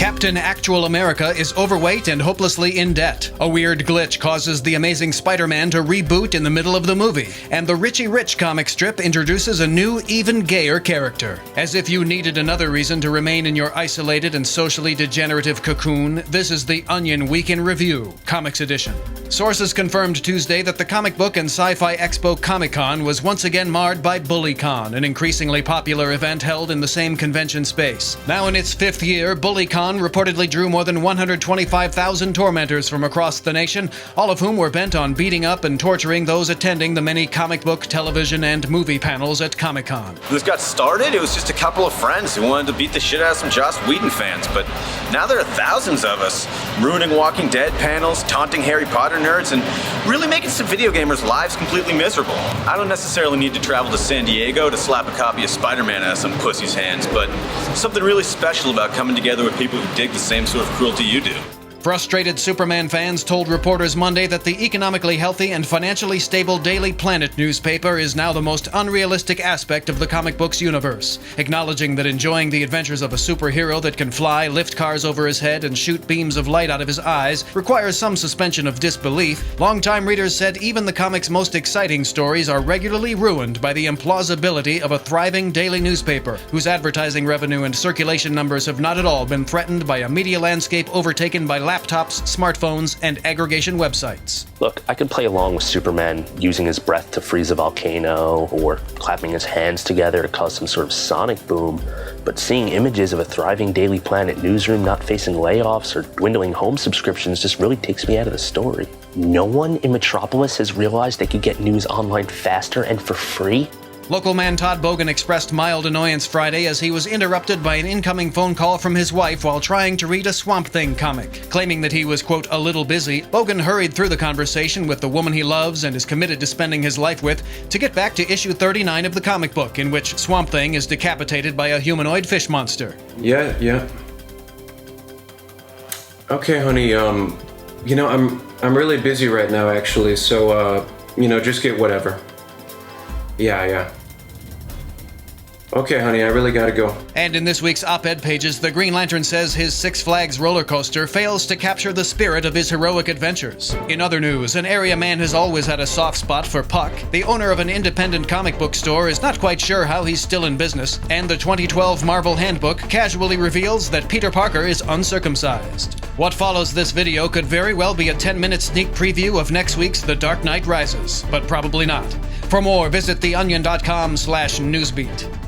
Captain Actual America is overweight and hopelessly in debt. A weird glitch causes the Amazing Spider-Man to reboot in the middle of the movie. And the Richie Rich comic strip introduces a new, even gayer character. As if you needed another reason to remain in your isolated and socially degenerative cocoon, this is the Onion Week in Review, Comics Edition. Sources confirmed Tuesday that the Comic Book and Sci-Fi Expo Comic-Con was once again marred by BullyCon, an increasingly popular event held in the same convention space. Now in its 5th year, BullyCon reportedly drew more than 125,000 tormentors from across the nation, all of whom were bent on beating up and torturing those attending the many comic book, television, and movie panels at Comic-Con. This got started, it was just a couple of friends who wanted to beat the shit out of some Joss Whedon fans, but now there are thousands of us, ruining Walking Dead panels, taunting Harry Potter nerds, and really making some video gamers' lives completely miserable. I don't necessarily need to travel to San Diego to slap a copy of Spider-Man out of some pussy's hands, but something really special about coming together with people who dig the same sort of cruelty you do. Frustrated Superman fans told reporters Monday that the economically healthy and financially stable Daily Planet newspaper is now the most unrealistic aspect of the comic books universe. Acknowledging that enjoying the adventures of a superhero that can fly, lift cars over his head, and shoot beams of light out of his eyes requires some suspension of disbelief, longtime readers said even the comic's most exciting stories are regularly ruined by the implausibility of a thriving daily newspaper, whose advertising revenue and circulation numbers have not at all been threatened by a media landscape overtaken by laptops, smartphones, and aggregation websites. Look, I could play along with Superman using his breath to freeze a volcano or clapping his hands together to cause some sort of sonic boom, but seeing images of a thriving Daily Planet newsroom not facing layoffs or dwindling home subscriptions just really takes me out of the story. No one in Metropolis has realized they could get news online faster and for free? Local man Todd Bogen expressed mild annoyance Friday as he was interrupted by an incoming phone call from his wife while trying to read a Swamp Thing comic. Claiming that he was, quote, a little busy, Bogen hurried through the conversation with the woman he loves and is committed to spending his life with to get back to issue 39 of the comic book, in which Swamp Thing is decapitated by a humanoid fish monster. Yeah. Okay, honey, I'm really busy right now, actually, so, just get whatever. Yeah. Okay, honey, I really gotta go. And in this week's op-ed pages, the Green Lantern says his Six Flags roller coaster fails to capture the spirit of his heroic adventures. In other news, an area man has always had a soft spot for Puck. The owner of an independent comic book store is not quite sure how he's still in business, and the 2012 Marvel Handbook casually reveals that Peter Parker is uncircumcised. What follows this video could very well be a 10-minute sneak preview of next week's The Dark Knight Rises, but probably not. For more, visit theonion.com/newsbeat.